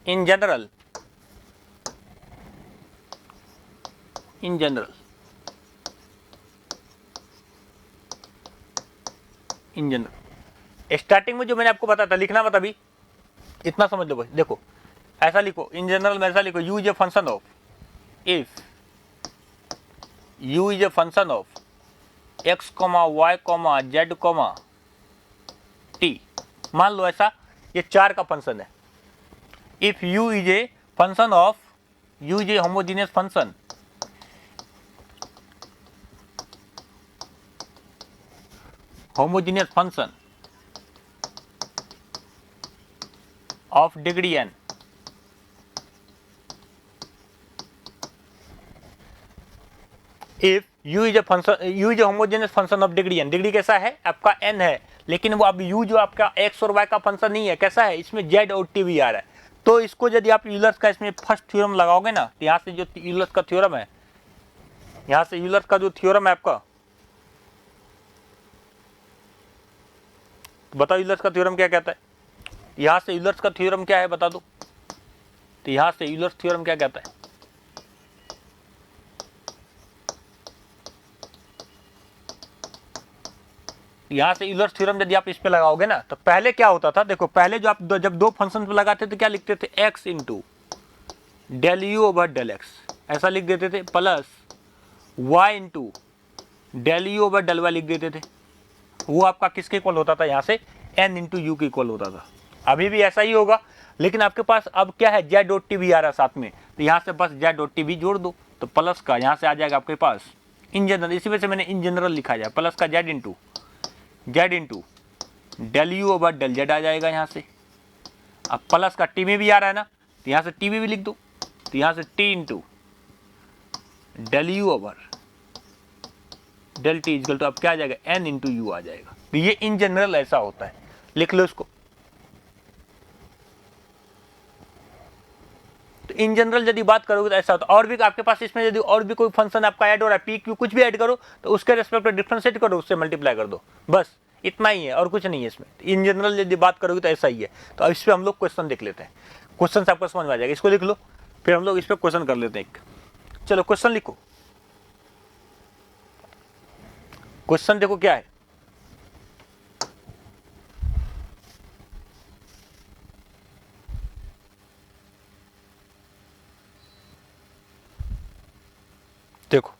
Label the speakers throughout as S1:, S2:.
S1: In general starting में जो मैंने आपको बताया था, लिखना मत अभी, इतना समझ लो बस। देखो ऐसा लिखो, इन जनरल में ऐसा लिखो, u is a function of, if u is a function of x, y, z, t। मान लो ऐसा ये 4 का फंक्शन है। If u is a function of, u is a homogeneous function of degree n, if u is a homogeneous function of degree n, degree कैसा है आपका n है, लेकिन वो अब u जो आपका x और y का फंक्शन नहीं है, कैसा है, इसमें z और t भी आ रहा है। तो इसको यदि आप यूलर्स का इसमें फर्स्ट थ्योरम लगाओगे ना, तो यहाँ से जो यूलर्स का थ्योरम है, यहाँ से यूलर्स का जो थ्योरम है आपका, बताओ यूलर्स का थ्योरम क्या कहता है। यहाँ से यूलर्स का थ्योरम क्या है बता दो। तो यहाँ से यूलर्स थ्योरम क्या कहता है, यहाँ से यूलर्स थ्योरम यदि आप इस पे लगाओगे ना, तो पहले क्या होता था, देखो पहले जो आप जब दो फंक्शन पे लगाते थे क्या लिखते थे, x into del u over del x, ऐसा लिख देते थे, plus y into del u over del y लिख देते थे। वो आपका किसके इक्वल होता था, यहाँ से n इंटू यू के इक्वल होता था। अभी भी ऐसा ही होगा, लेकिन आपके पास अब क्या है, z डॉट टी भी आ रहा है साथ में, तो यहाँ से बस z डॉट टी भी जोड़ दो, तो प्लस का यहाँ से आ जाएगा आपके पास इन जनरल, इसी वजह से मैंने इन जनरल लिखा जाए, प्लस का z into del u over del z आ जाएगा यहाँ से। अब प्लस का टी में भी आ रहा है ना, तो यहाँ से टी भी लिख दो, तो यहाँ से t into del u over del t equal to अब क्या आ जाएगा, एन इंटू यू आ जाएगा। तो ये इन जनरल ऐसा होता है, लिख लो इसको। तो इन जनरल यदि बात करोगे तो ऐसा होता है। और भी आपके पास इसमें यदि और भी कोई फंक्शन आपका ऐड हो रहा है, पी क्यू कुछ भी ऐड करो, तो उसके रेस्पेक्ट में डिफरेंशिएट करो, उससे मल्टीप्लाई कर दो, बस इतना ही है और कुछ नहीं है इसमें। इन जनरल यदि बात करोगे तो ऐसा ही है। तो अब इस पर हम लोग क्वेश्चन देख लेते हैं, क्वेश्चन से आपको समझ में आ जाएगा। इसको लिख लो, फिर हम लोग इस पर क्वेश्चन कर लेते हैं एक। चलो क्वेश्चन लिखो, क्वेश्चन देखो क्या है। देखो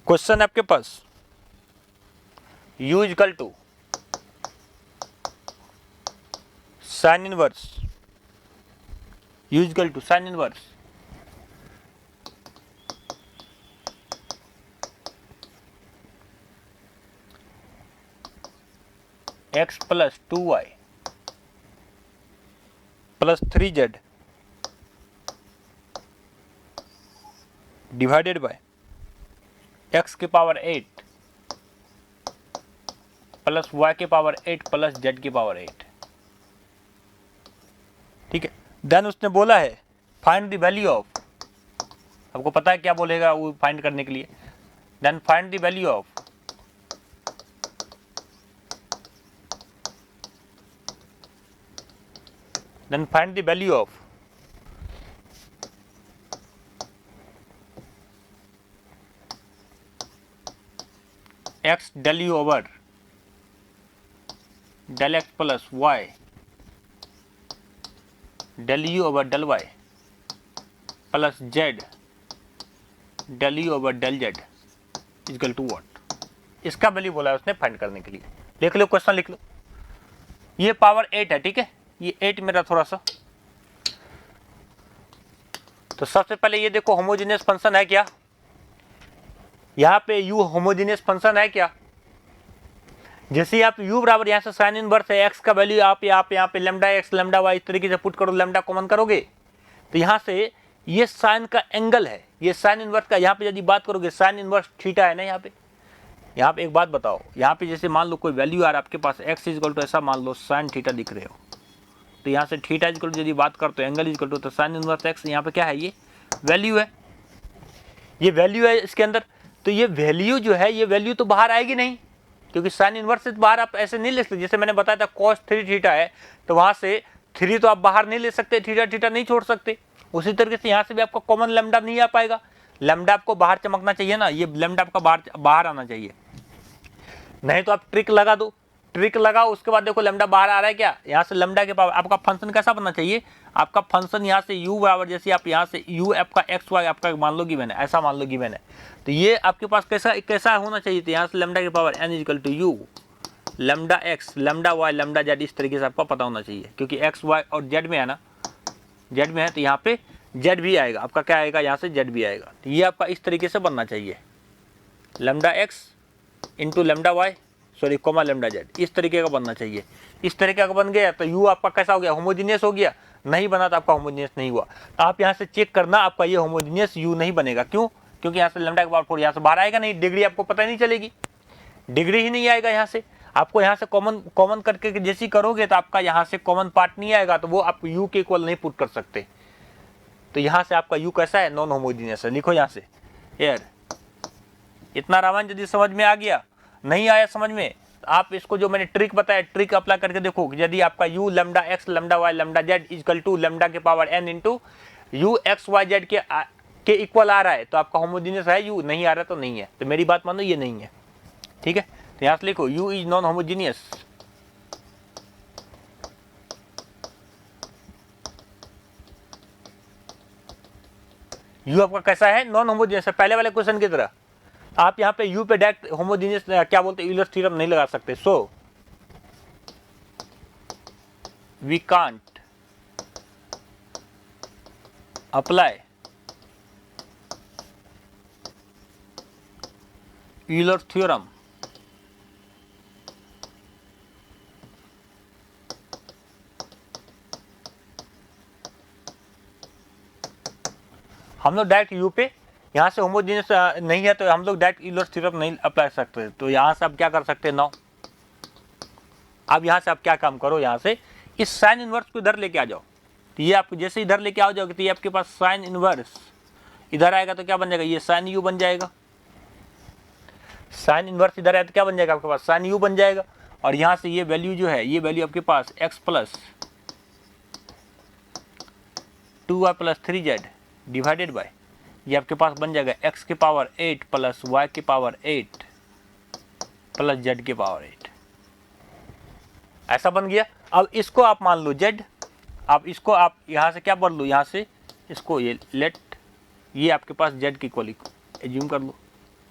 S1: क्वेश्चन आपके पास u equal to sine inverse, u equal to sine inverse x plus 2y plus 3z divided by x की पावर 8 प्लस y की पावर 8 प्लस z की पावर 8। ठीक है, देन उसने बोला है फाइंड द वैल्यू ऑफ, आपको पता है क्या बोलेगा वो फाइंड करने के लिए, then find the value of x del u over del x plus y del u over del y plus z del u over del z equal to what. इसका वैल्यू बोला है उसने फाइंड करने के लिए। देख लो क्वेश्चन लिख लो, ये पावर 8 है, ठीक है, ये 8 मेरा थोड़ा सा। तो सबसे पहले ये देखो होमोजेनियस फंक्शन है क्या, यहाँ पे u होमोजेनियस फंक्शन है क्या। जैसे आप u बराबर यहाँ से साइन इनवर्स है x का वैल्यू आप यहाँ पे लैम्डा x लैम्डा y इस तरीके से पुट करो, लैम्डा कॉमन करोगे, तो यहाँ से ये साइन का एंगल है, ये साइन इनवर्स का। यहाँ पे यदि बात करोगे साइन इनवर्स थीटा है ना, यहाँ पे एक बात बताओ, यहाँ पे जैसे मान लो कोई वैल्यू आ रहा है आपके पास x इक्वल टू ऐसा मान लो साइन थीटा दिख रहे हो, तो यहाँ से थीटा इक्वल टू यदि बात करते हो एंगल इक्वल टू, तो साइन इनवर्स x यहाँ पे क्या है, ये वैल्यू है, ये वैल्यू है इसके अंदर। तो ये वैल्यू जो है, ये वैल्यू तो बाहर आएगी नहीं, क्योंकि साइन इनवर्स से बाहर आप ऐसे नहीं ले सकते। जैसे मैंने बताया था cos 3 थीटा है, तो वहां से 3 तो आप बाहर नहीं ले सकते, थीटा थीटा नहीं छोड़ सकते। उसी तरीके से यहाँ से भी आपका कॉमन लैम्डा नहीं आ पाएगा, लैम्डा आपको बाहर चमकना चाहिए ना, ये लैम्डा आपका बाहर आना चाहिए। नहीं तो आप ट्रिक लगा दो, ट्रिक लगाओ, उसके बाद देखो लैम्डा बाहर आ रहा है क्या, यहाँ से लैम्डा के पावर आपका फंक्शन कैसा बनना चाहिए, आपका फंक्शन यहाँ से u बराबर, जैसे आप यहाँ से u आपका x y आपका मान लो गिवन है, ऐसा मान लो गिवन है, तो ये आपके पास कैसा होना चाहिए, तो यहाँ से लैम्डा के power n equal to u lambda x lambda y lambda z, इस तरीके से आपको पता होना चाहिए, क्योंकि x y और z में है ना, z में है तो यहाँ पे z भी आएगा, आपका क्या आएगा, यहाँ से z भी आएगा। तो ये आपका इस तरीके से बनना चाहिए, lambda x into lambda y sorry comma lambda z, इस तरीके का बनना चाहिए। इस तरीके का बन गया तो u आपका कैसा हो गया, होमोजीनियस हो गया। नहीं बना तो आपका होमोजीनियस नहीं हुआ। तो आप यहाँ से चेक करना, आपका ये होमोजीनियस u नहीं बनेगा। क्यों? क्योंकि यहाँ से लैम्डा के पावर 4 यहाँ से बाहर आएगा नहीं, डिग्री आपको पता नहीं चलेगी, डिग्री ही नहीं आएगा। यहाँ से आपको यहाँ से कॉमन करके जैसी करोगे तो आपका यहाँ से कॉमन पार्ट नहीं आएगा, तो वो आप u के इक्वल नहीं पुट कर सकते। तो यहाँ से आपका u कैसा है, नॉन होमोजीनियस है। लिखो यहाँ से यार, इतना रामायण यदि समझ में आ गया, नहीं आया समझ में, आप इसको जो मैंने ट्रिक बताया, ट्रिक अप्लाई करके देखो। यदि आपका u lambda x lambda y lambda z equal to lambda के power n into u x y z के इक्वल आ रहा है, तो आपका होमोजीनियस है। u नहीं आ रहा तो नहीं है। तो मेरी बात मानो, ये नहीं है, ठीक है। तो यहाँ से लिखो u is non homogeneous, u आपका कैसा है, नॉन होमोजीनियस है। पहले वाले क्वेश्चन की तरह आप यहाँ पे u पे डायरेक्ट होमोजीनियस क्या बोलते हैं, यूलर्स थ्योरम नहीं लगा सकते। So we can't apply Euler's theorem हम लोग डायरेक्ट u पे, यहाँ से होमोजीनियस नहीं है तो हम लोग डायरेक्ट यूलर्स थ्योरम नहीं अप्लाई कर सकते। तो यहाँ से आप क्या कर सकते हैं, नाउ अब यहाँ से आप क्या काम करो, यहाँ से इस साइन इनवर्स को इधर लेके आ जाओ। तो ये आप जैसे इधर लेके आ जाओगे तो ये आपके पास साइन इनवर्स इधर आएगा तो क्या बन जाएगा, ये साइन u बन जाएगा। साइन इनवर्स इधर आया तो क्या बन जाएगा, आपके पास साइन u बन जाएगा। और यहाँ से ये वैल्यू जो है, ये वैल्यू आपके पास x plus 2y plus 3z divided bye, ये आपके पास बन जाएगा x के पावर 8 प्लस y के पावर 8 प्लस z के पावर 8, ऐसा बन गया। अब इसको आप मान लो z, आप इसको आप यहाँ से क्या बन लो, यहाँ से इसको ये लेट, ये आपके पास z की इक्वल एज्यूम कर लो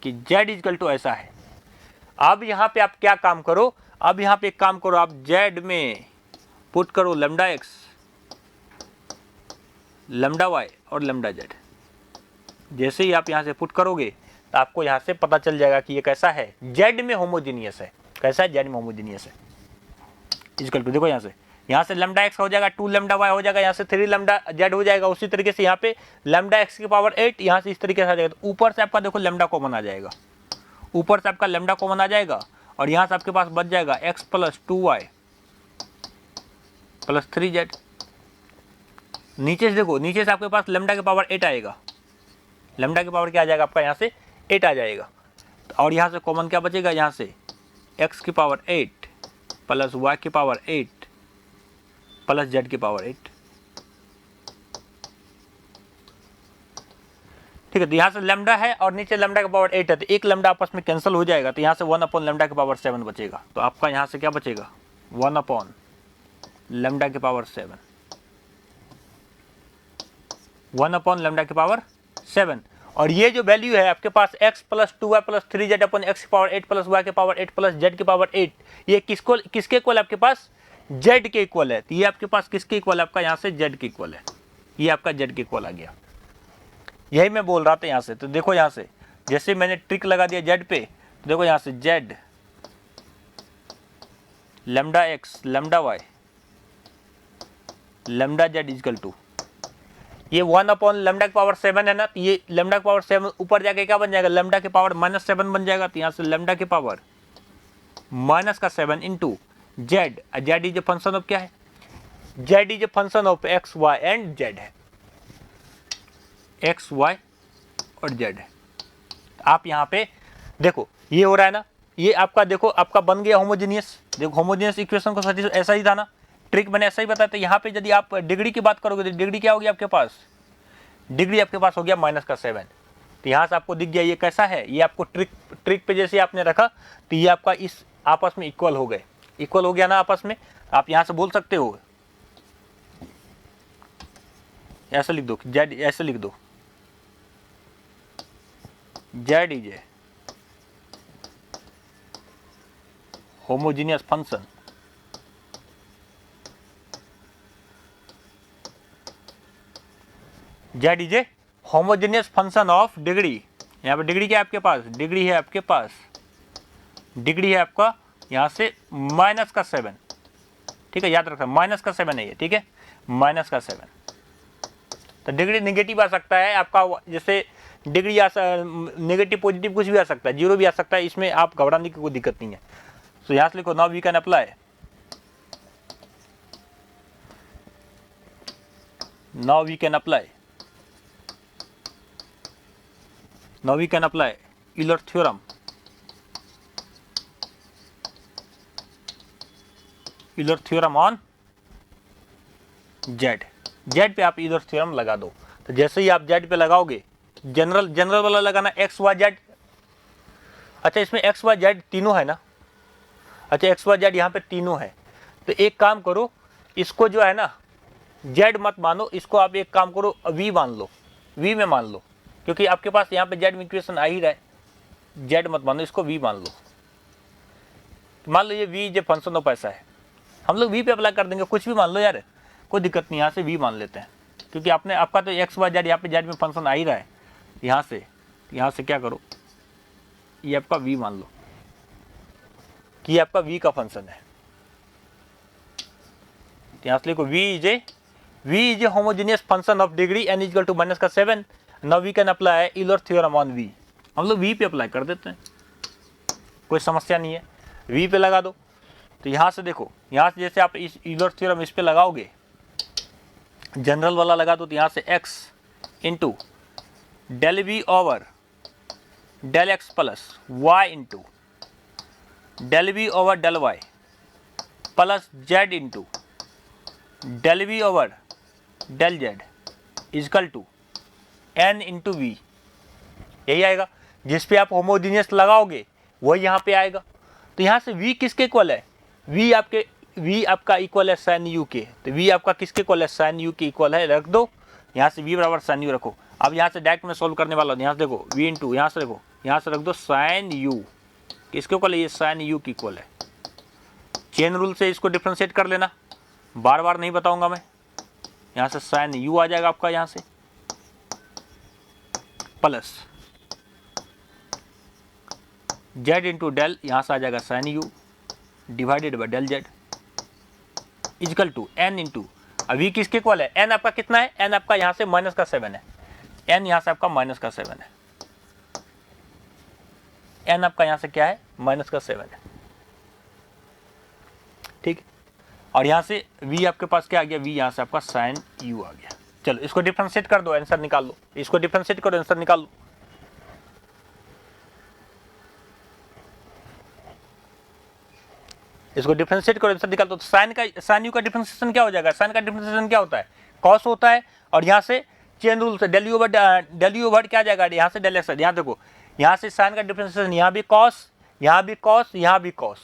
S1: कि z इक्वल टू ऐसा है। अब यहाँ पे आप क्या काम करो, अब यहाँ पे एक काम करो, आप z में पुट करो लैम्डा x लैम्डा y और लैम्डा z। जैसे ही आप यहाँ से पुट करोगे तो आपको यहाँ से पता चल जाएगा कि ये कैसा है, z में होमोजीनियस है। कैसा है, z में होमोजीनियस है। इक्वल टू देखो यहाँ से लैम्डा x हो जाएगा, 2 लैम्डा y हो जाएगा, यहाँ से 3 लैम्डा z हो जाएगा। उसी तरीके से यहाँ पे लैम्डा x की पावर 8 यहाँ से इस तरीके से आ जाएगा। तो ऊपर से आपका देखो लैम्डा कॉमन आ जाएगा, ऊपर से आपका लैम्डा कॉमन आ जाएगा और यहाँ से आपके पास बच जाएगा x plus 2y plus 3z। नीचे से देखो, नीचे से आपके पास लैम्डा के पावर 8 आएगा, लैम्डा के पावर क्या आ जाएगा आपका, यहाँ से 8 आ जाएगा। और यहाँ से कॉमन क्या बचेगा, यहाँ से x की पावर 8 प्लस y की पावर 8 प्लस z की पावर 8, ठीक है। तो यहाँ से लैम्डा है और नीचे लैम्डा का पावर 8 है, तो एक लैम्डा आपस में कैंसिल हो जाएगा। तो यहाँ से 1 अपॉन लैम्डा के पावर 7 बचेगा। तो आपका यहाँ से क्या बचेगा, 1 अपॉन लैम्डा के पावर 7, 1 अपॉन लैम्डा के पावर 7। और ये जो वैल्यू है आपके पास x plus 2y plus 3z upon x की पावर 8 प्लस y के पावर 8 प्लस z की पावर 8, ये किसके इक्वल है, आपके पास z के इक्वल है। तो ये आपके पास किसके इक्वल है, आपका यहाँ से z के इक्वल है। ये आपका z के इक्वल आ गया, यही मैं बोल रहा था यहाँ से। तो देखो यहाँ से जैसे मैंने ट्रिक लगा दिया z पे, तो देखो यहाँ से z lambda x lambda y lambda z equal to, ये 1 अपॉन लैम्डा की पावर 7 है ना, तो ये लैम्डा की पावर 7 ऊपर जाके क्या बन जाएगा, लैम्डा की पावर -7 बन जाएगा। तो यहाँ से लैम्डा की power -7 into z, z is a function of क्या है, z is a function of x y and z है, एक्स वाई और जेड है। आप यहाँ पे देखो ये हो रहा है ना, ये आपका देखो आपका बन गया होमोजीनियस। देखो होमोजीनियस इक्वेशन को ऐसा ही था ना, ट्रिक मैंने ऐसा ही बताया था। यहाँ पे यदि आप डिग्री की बात करोगे तो डिग्री क्या होगी आपके पास, डिग्री आपके पास हो गया -7। तो यहाँ से आपको दिख गया ये कैसा है, ये आपको ट्रिक पे जैसे आपने रखा तो ये आपका इस आपस में इक्वल हो गए, इक्वल हो गया ना आपस में। आप यहाँ से बोल सकते हो, ऐसा लिख दो जेड, ऐसे लिख दो Z is a homogeneous function Z is a homogeneous function of degree. यहाँ पे डिग्री क्या है आपके पास, डिग्री है आपके पास, डिग्री है आपका यहाँ से -7। ठीक है, याद रखना -7 है ये, ठीक है, -7। तो डिग्री निगेटिव आ सकता है आपका, जैसे डिग्री नेगेटिव पॉजिटिव कुछ भी आ सकता है, 0 भी आ सकता है, इसमें आप घबराने की कोई दिक्कत नहीं है। तो यहाँ से लिखो now we can apply, now we can apply, now we can apply Euler theorem, Euler theorem on Z। Z पे आप Euler theorem लगा दो। तो जैसे ही आप Z पे लगाओगे, जनरल वाला लगाना x y z। अच्छा इसमें x y z तीनों है ना, अच्छा x y z यहाँ पे तीनों है। तो एक काम करो, इसको जो है ना Z मत मानो, इसको आप एक काम करो v मान लो, v में मान लो, क्योंकि आपके पास यहाँ पे Z में इक्वेशन आ ही रहा है। Z मत मानो, इसको v मान लो। मान लो ये v जो फंक्शन ऑफ ऐसा है, हम लोग v पे अप्लाई कर देंगे, कुछ भी मान लो यार, कोई दिक्कत नहीं, यहाँ से v मान लेते हैं, क्योंकि आपने आपका तो x y z यहाँ पे Z में फंक्शन आ ही रहा है। यहाँ से क्या करो, ये आपका v मान लो कि आपका v का फंक्शन है। यहाँ से लिखो v is a homogeneous function of degree n equal to -7। Now we can apply Euler theorem on v। हम लोग v पे अप्लाई कर देते हैं, कोई समस्या नहीं है, v पे लगा दो। तो यहाँ से देखो, यहाँ से जैसे आप इस यूलर थ्योरम इस पे लगाओगे, जनरल वाला लगा दो, तो यहाँ से x into del v over del x plus y into del v over del y plus z into del v over del z equal to n into v, यही आएगा। जिस पे आप होमोजीनियस लगाओगे वही यहाँ पे आएगा। तो यहाँ से v किसके इक्वल है, v आपका इक्वल है साइन u के। तो v आपका किसके इक्वल है, साइन u के इक्वल है, रख दो। यहाँ से v बराबर साइन u रखो। अब यहाँ से डायरेक्ट में सोल्व करने वाला हूँ। यहाँ से देखो v इंटू, यहाँ से देखो, यहाँ से रख दो साइन u, किसके इक्वल है, ये साइन u की इक्वल है। चेन रूल से इसको डिफ्रेंशिएट कर लेना, बार बार नहीं बताऊंगा मैं। यहाँ से साइन u आ जाएगा आपका, यहाँ से प्लस z इंटू डेल, यहाँ से आ जाएगा sine u divided by del z equal to n into, अभी किसके इक्वल है, n आपका कितना है, n आपका यहाँ से -7 है, n यहाँ से आपका -7 है, n आपका यहाँ से क्या है, -7 है, ठीक। और यहाँ से v आपके पास क्या आ गया, v यहाँ से आपका साइन u आ गया। चलो इसको डिफरेंशिएट कर दो, आंसर निकाल लो, इसको डिफरेंशिएट करो, आंसर निकाल लो। इसको डिफरेंशिएट करो, आंसर निकाल दो। तो साइन u का डिफरेंशिएशन क्या हो जाएगा, साइन का डिफरेंशिएशन क्या होता है, कॉस होता है। और यहाँ से चेन रूल से डेल यू ओवर क्या आ जाएगा, यहाँ से डेल एक्स। यहाँ देखो, यहाँ से साइन का डिफरेंशिएशन, यहाँ भी कॉस, यहाँ भी कॉस, यहाँ भी कॉस,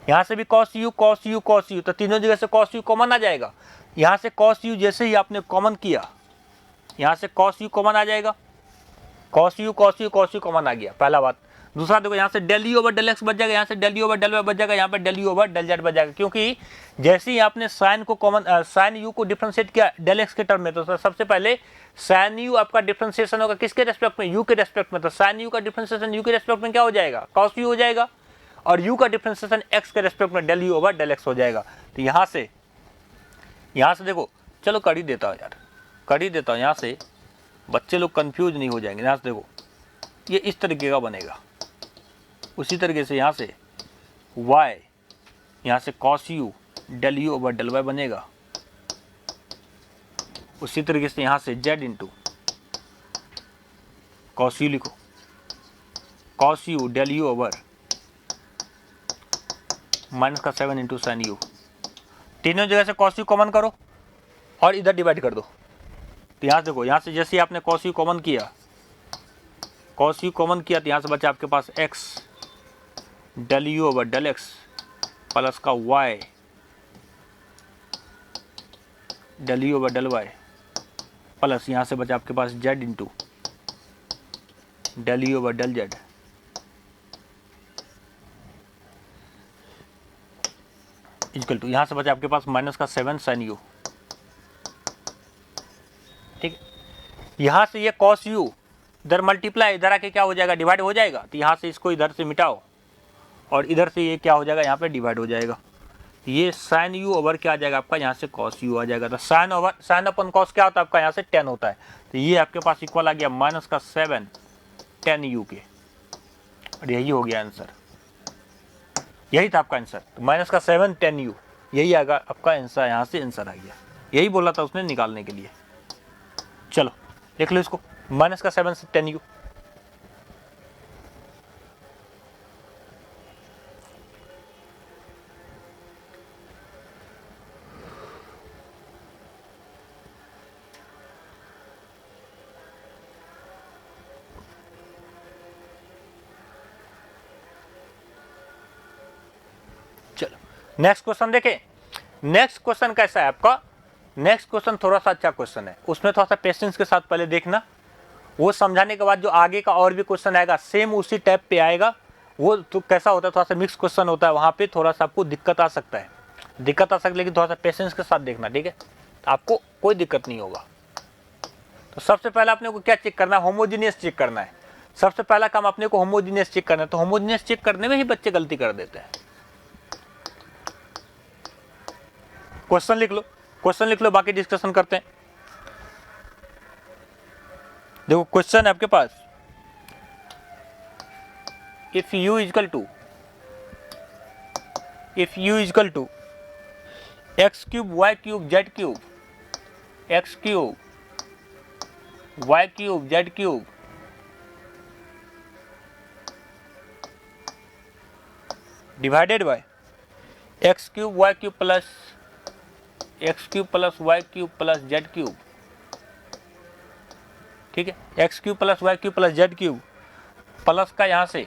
S1: यहाँ से भी cos u cos u cos you, तो तीनों जगह से कॉस यू कॉमन आ जाएगा। यहाँ से कॉस यू जैसे ही आपने कॉमन किया, यहाँ से कॉस यू कॉमन आ जाएगा, cos u cos u cos u common आ गया, पहला बात। दूसरा देखो, यहाँ से del u over del x बच जाएगा, यहाँ से del u over del y बच जाएगा, यहाँ पर del u over del z बच जाएगा। क्योंकि जैसे ही आपने साइन को कॉमन, साइन यू को डिफरेंशिएट किया डेल एक्स के टर्म में, तो सबसे पहले साइन यू आपका डिफरेंशिएशन होगा किसके रेस्पेक्ट में, यू के रेस्पेक्ट में। तो साइन यू का डिफरेंशिएशन यू के रेस्पेक्ट में क्या हो जाएगा, कॉस यू हो जाएगा। और u का डिफरेंशिएशन x के रेस्पेक्ट में del u over del x हो जाएगा। तो यहाँ से देखो, चलो कर ही देता हूँ यार, कर ही देता हूँ, यहाँ से बच्चे लोग कंफ्यूज नहीं हो जाएंगे। यहाँ से देखो, ये इस तरीके का बनेगा। उसी तरीके से यहाँ से y, यहाँ से cos u del u over del y बनेगा। उसी तरीके से यहाँ से z इंटू cos u लिखो, cos u del u over minus का 7 इंटू साइन यू, तीनों जगह से कॉस यू कॉमन करो और इधर डिवाइड कर दो। तो यहाँ से देखो, यहाँ से जैसे आपने कॉस यू कॉमन किया, कॉस यू कॉमन किया तो यहाँ से बचा आपके पास x del u over del x plus का y del u over del y plus यहाँ से बचा आपके पास z into del u over del z equal to यहाँ से बचा आपके पास माइनस का 7 साइन यू। ठीक, यहाँ से ये कॉस यू इधर मल्टीप्लाई, इधर आके क्या हो जाएगा, डिवाइड हो जाएगा। तो यहाँ से इसको इधर से मिटाओ और इधर से ये क्या हो जाएगा, यहाँ पे डिवाइड हो जाएगा। ये साइन यू ओवर क्या आ जाएगा आपका, यहाँ से कॉस यू आ जाएगा। तो साइन ओवर साइन अपन कॉस क्या होता है आपका, यहाँ से 10 होता है। तो ये आपके पास इक्वल आ गया माइनस का 7 10 यू के, और यही हो गया आंसर। यही था आपका आंसर। तो माइनस का 7 10 यू, यही आएगा आपका आंसर। यहाँ से आंसर आ गया, यही बोला था उसने निकालने के लिए। चलो लिख लो इसको, माइनस का 7 से 10 यू। चलो नेक्स्ट क्वेश्चन देखें। नेक्स्ट क्वेश्चन कैसा है आपका, नेक्स्ट क्वेश्चन थोड़ा सा अच्छा क्वेश्चन है, उसमें थोड़ा सा पेशेंस के साथ पहले देखना। वो समझाने के बाद जो आगे का और भी क्वेश्चन आएगा सेम उसी टाइप पे आएगा। वो तो कैसा होता है, थोड़ा सा मिक्स क्वेश्चन होता है, वहाँ पे थोड़ा सा आपको दिक्कत आ सकता है, दिक्कत आ सकती है, लेकिन थोड़ा सा पेशेंस के साथ देखना, ठीक है, आपको कोई दिक्कत नहीं होगा। तो सबसे पहले अपने को क्या चेक करना है, होमोजीनियस चेक करना है। सबसे पहला काम अपने को होमोजीनियस चेक करना है। तो होमोजीनियस चेक करने में ही बच्चे गलती कर देते हैं। क्वेश्चन लिख लो, क्वेश्चन लिख लो, बाकी डिस्कशन करते हैं। देखो क्वेश्चन है आपके पास, if u equal to x cube y cube z cube, x cube y cube z cube divided by x cube y cube plus y cube plus z cube. ठीक है, x cube plus y cube plus z cube plus का यहां से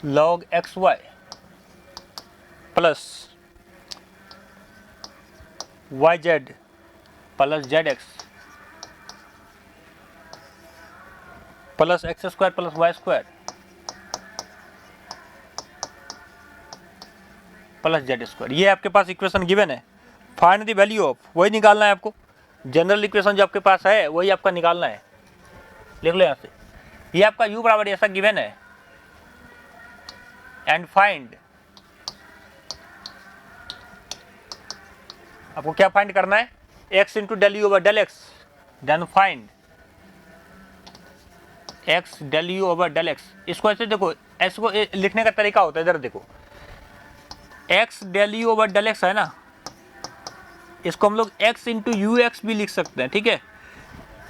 S1: log x y plus y z plus z x plus x square plus y square plus z square. ये आपके पास equation given है। Find the value of, वही निकालना है आपको। जनरल इक्वेशन जो आपके पास है वही आपका निकालना है। लिख लो यहाँ से, ये आपका u बराबर ऐसा गिवन है, एंड फाइंड, आपको क्या फाइंड करना है, x into del u over del x, then find x del u over del x. इसको ऐसे देखो, ऐसे को लिखने का तरीका होता है, इधर देखो, x del u over del x है ना, इसको हम लोग x इंटू यू एक्स भी लिख सकते हैं। ठीक है,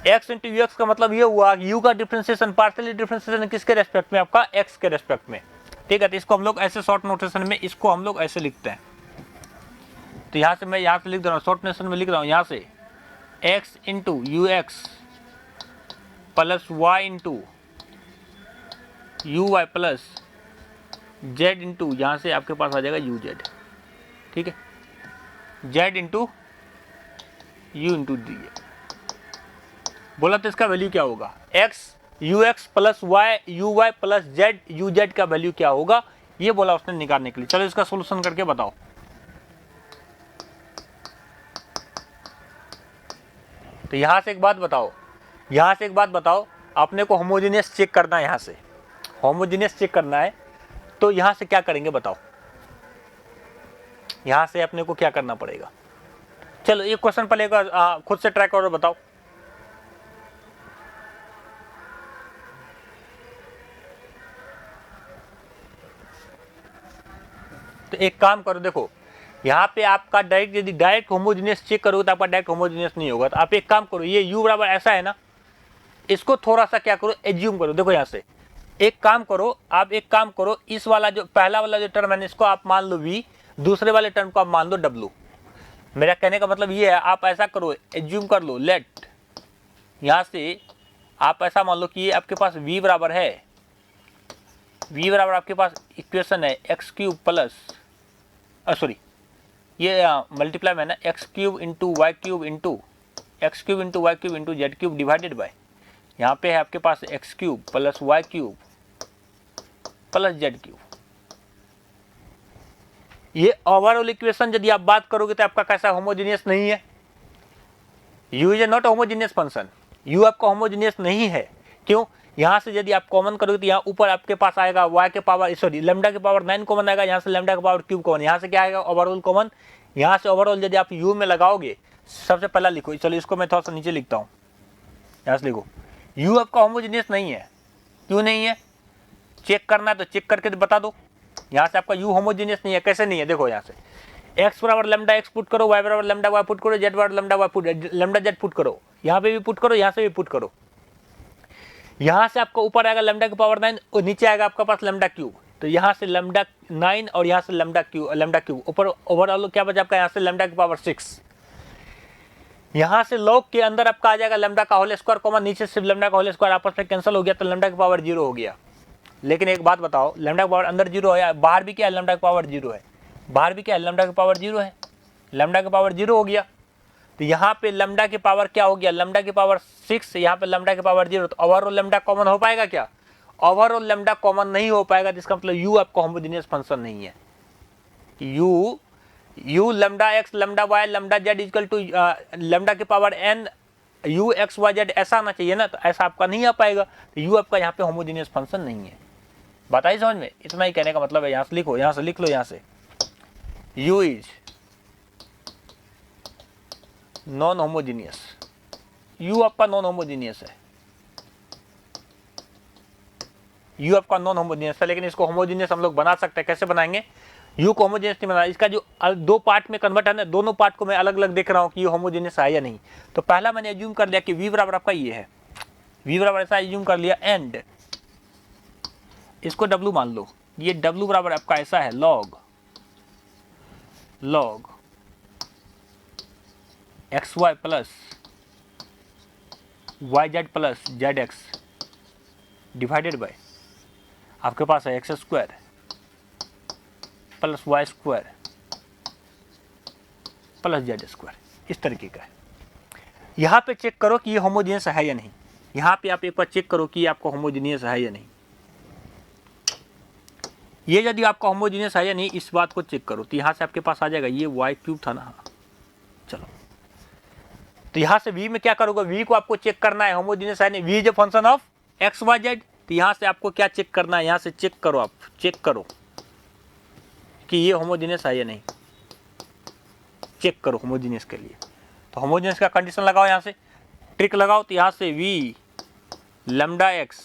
S1: x इंटू यू एक्स का मतलब ये हुआ u का डिफरेंशिएशन, पार्शियल डिफरेंशिएशन किसके रेस्पेक्ट में, आपका x के रेस्पेक्ट में। ठीक है, तो इसको हम लोग ऐसे शॉर्ट नोटेशन में इसको हम लोग ऐसे लिखते हैं। तो यहाँ से मैं यहाँ से लिख दे रहा हूँ, शॉर्ट नोटेशन में लिख रहा हूँ, यहाँ से x into u x plus y into u y plus z into, यहाँ से आपके पास आ जाएगा यू जेड। ठीक है, z into u into d. बोला तो इसका वैल्यू क्या होगा, x u x plus y u y plus z u z का वैल्यू क्या होगा, ये बोला उसने निकालने के लिए। चलो इसका सोल्यूशन करके बताओ। तो यहाँ से एक बात बताओ, यहाँ से एक बात बताओ, अपने को होमोजेनियस चेक करना है, यहाँ से होमोजेनियस चेक करना है। तो यहाँ से क्या करेंगे बताओ, यहाँ से अपने को क्या करना पड़ेगा। चलो एक क्वेश्चन पहले खुद से ट्राई करो, बताओ। तो एक काम करो, देखो यहाँ पे आपका डायरेक्ट, यदि डायरेक्ट होमोजेनियस चेक करोगे तो आपका डायरेक्ट होमोजेनियस नहीं होगा। तो आप एक काम करो, ये u बराबर ऐसा है ना, इसको थोड़ा सा क्या करो, एज्यूम करो। देखो यहाँ से एक काम करो, आप एक काम करो, इस वाला जो पहला वाला जो टर्म है इसको आप मान लो v, दूसरे वाले टर्म को आप मान लो w। मेरा कहने का मतलब ये है, आप ऐसा करो, एज्यूम कर लो, लेट यहाँ से आप ऐसा मान लो कि ये आपके पास v बराबर है, v बराबर आपके पास इक्वेशन है एक्स क्यूब प्लस सॉरी ये मल्टीप्लाई में ना x cube into y cube into x cube into y cube into z cube divided by, यहाँ पे है आपके पास x cube plus y cube plus z cube. ये ओवरऑल इक्वेशन यदि आप बात करोगे तो आपका कैसा होमोजेनियस नहीं है, u is not homogeneous function, u आपका होमोजेनियस नहीं है। क्यों? यहाँ से यदि आप कॉमन करोगे तो यहाँ ऊपर आपके पास आएगा y के पावर सॉरी लैम्डा के पावर 9 कॉमन आएगा, यहाँ से लैम्डा के पावर क्यूब कॉमन, यहाँ से क्या आएगा ओवरऑल कॉमन। यहाँ से ओवरऑल यदि आप u में लगाओगे, सबसे पहला लिखो, चलो इसको मैं थोड़ा सा नीचे लिखता हूँ, यहाँ से लिखो u आपका होमोजेनियस नहीं है। क्यों नहीं है? चेक करना है तो चेक करके बता दो। यहाँ से आपका u होमोजेनियस नहीं है। कैसे नहीं है? देखो यहाँ से x बराबर लैम्डा x पुट करो, y बराबर लैम्डा y पुट करो, z बराबर lambda y put lambda z put करो, यहाँ पे भी पुट करो, यहाँ से भी पुट करो। यहाँ से आपको ऊपर आएगा लैम्डा की पावर 9 और नीचे आएगा आपका पास लैम्डा क्यूब, तो यहाँ से लैम्डा 9 और यहाँ से लैम्डा क्यूब ऊपर ओवरऑल क्या बचा आपका, यहाँ से लैम्डा की पावर 6। यहाँ से लॉग के अंदर आपका आ जाएगा लैम्डा का होल स्क्वायर कॉमन, नीचे सिर्फ लैम्डा का होल स्क्वायर आपस में कैंसिल हो गया, तो लैम्डा की पावर 0 हो गया। लेकिन एक बात बताओ, लैम्डा की पावर अंदर 0 है, बाहर भी क्या है, लैम्डा की पावर 0 है, बाहर भी क्या है, लैम्डा की पावर 0 है, लैम्डा की पावर 0 हो गया। तो यहाँ पे लैम्डा की पावर क्या हो गया, लैम्डा की पावर 6, यहाँ पे लैम्डा की पावर 0, तो ओवरऑल लैम्डा कॉमन हो पाएगा क्या? ओवरऑल लैम्डा कॉमन नहीं हो पाएगा, जिसका मतलब u आपका होमोजेनियस फंक्शन नहीं है। u lambda x lambda y lambda z equal to lambda की power n u x y z ऐसा आना चाहिए ना, तो ऐसा आपका नहीं आ पाएगा, तो u आपका यहाँ पे होमोजेनियस फंक्शन नहीं है। बताइए समझ में? इतना ही कहने का मतलब है। यहाँ से लिखो, यहाँ से लिख लो, यहाँ से u is non homogeneous, u आपका नॉन होमोजीनियस है, u आपका नॉन होमोजीनियस है। लेकिन इसको होमोजीनियस हम लोग बना सकते हैं। कैसे बनाएंगे? u को होमोजीनियस नहीं बना, इसका जो दो पार्ट में कन्वर्ट है ना, दोनों पार्ट को मैं अलग अलग देख रहा हूँ कि ये होमोजीनियस है या नहीं। तो पहला मैंने एज्यूम कर लिया कि v बराबर आपका ये है, v बराबर ऐसा एज्यूम कर लिया, एंड इसको w मान लो, ये w बराबर आपका ऐसा है log x y plus y z plus z x divided by आपके पास है x square plus y square plus z square, इस तरीके का है। यहाँ पे चेक करो कि ये होमोजीनियस है या नहीं। यहाँ पे आप एक बार चेक करो कि ये आपका होमोजीनियस है या नहीं। ये यदि आपका होमोजीनियस है या नहीं, इस बात को चेक करो, तो यहाँ से आपके पास आ जाएगा, ये वाई क्यूब था ना, हाँ चलो, तो यहाँ से v में क्या करोगे, v को आपको चेक करना है होमोजीनियस है नहीं, v is a function of x y z. तो यहाँ से आपको क्या चेक करना है, यहाँ से चेक करो, आप चेक करो कि ये होमोजीनियस है या नहीं, चेक करो होमोजीनियस के लिए। तो होमोजीनियस का कंडीशन लगाओ, यहाँ से ट्रिक लगाओ, तो यहाँ से v lambda x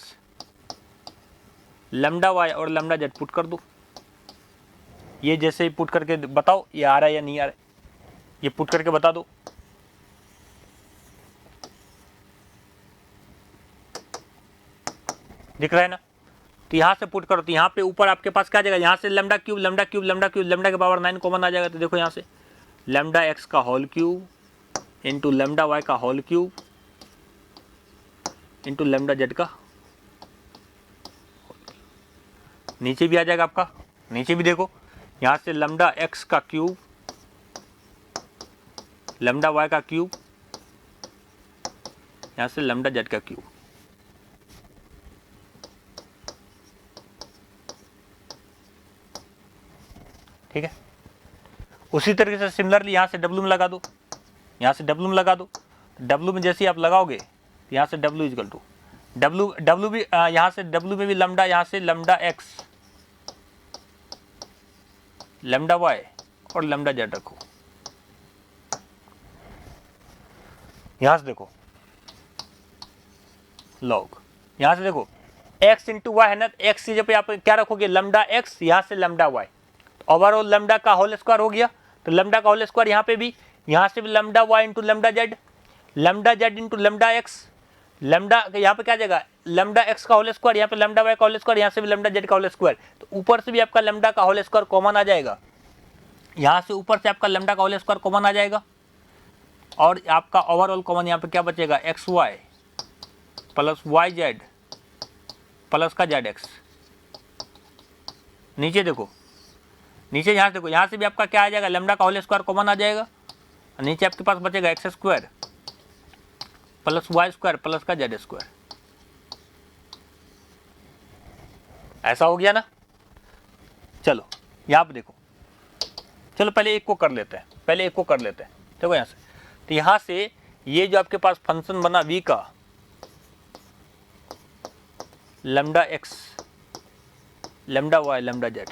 S1: lambda y और लैम्डा जेड पुट कर दो। ये जैसे ही पुट करके बताओ ये आ रहा है या नहीं आ रहा है, ये पुट करके बता दो। दिख रहा है ना? तो यहाँ से पुट करो, तो यहाँ पे ऊपर आपके पास क्या आ जाएगा, यहाँ से lambda cube lambda cube lambda cube lambda के पावर 9 कॉमन आ जाएगा। तो देखो यहाँ से लैम्डा एक्स का whole cube into lambda y का whole cube into lambda z का, नीचे भी आ जाएगा आपका, नीचे भी देखो, यहाँ से लैम्डा एक्स का क्यूब लैम्डा वाई का क्यूब, यहाँ से लैम्डा जेड का क्यूब। ठीक है, उसी तरीके से सिमिलरली यहाँ से डब्ल्यू में लगा दो, यहाँ से डब्ल्यू में लगा दो। डब्ल्यू में जैसे ही आप लगाओगे, यहाँ से डब्ल्यू इक्वल टू डब्ल्यू भी यहाँ से डब्ल्यू में भी लैम्डा, यहाँ से लैम्डा एक्स लैम्डा वाई और लैम्डा जेड रखो। यहाँ से देखो लॉग, यहाँ से देखो x इंटू वाई है ना, x की जगह पे आप क्या रखोगे, लैम्डा एक्स, यहाँ से लैम्डा वाई, ओवरऑल लैम्डा का होल स्क्वायर हो गया। तो लैम्डा का होल स्क्वायर यहाँ पे भी, यहाँ से भी lambda y into lambda z into lambda x lambda यहाँ पे क्या जाएगा, लैम्डा एक्स का होल स्क्वायर, यहाँ पे लैम्डा वाई का होल स्क्वायर, यहाँ से भी लैम्डा जेड का होल स्क्वायर, तो ऊपर से भी आपका लैम्डा का होल स्क्वायर कॉमन आ जाएगा, यहाँ से ऊपर से आपका लैम्डा का होल स्क्वायर कॉमन आ जाएगा, और आपका ओवरऑल कॉमन यहाँ पे क्या बचेगा, x y plus y z plus का जेड एक्स। नीचे देखो, नीचे यहाँ देखो, यहाँ से भी आपका क्या आ जाएगा, लैम्डा का होल स्क्वायर कॉमन आ जाएगा, और नीचे आपके पास बचेगा x square plus y square plus का जेड स्क्वायर। ऐसा हो गया ना। चलो यहाँ पे देखो, चलो पहले एक को कर लेते हैं, पहले एक को कर लेते हैं। देखो यहाँ से, तो यहाँ से ये जो आपके पास फंक्शन बना वी का lambda x lambda y lambda z,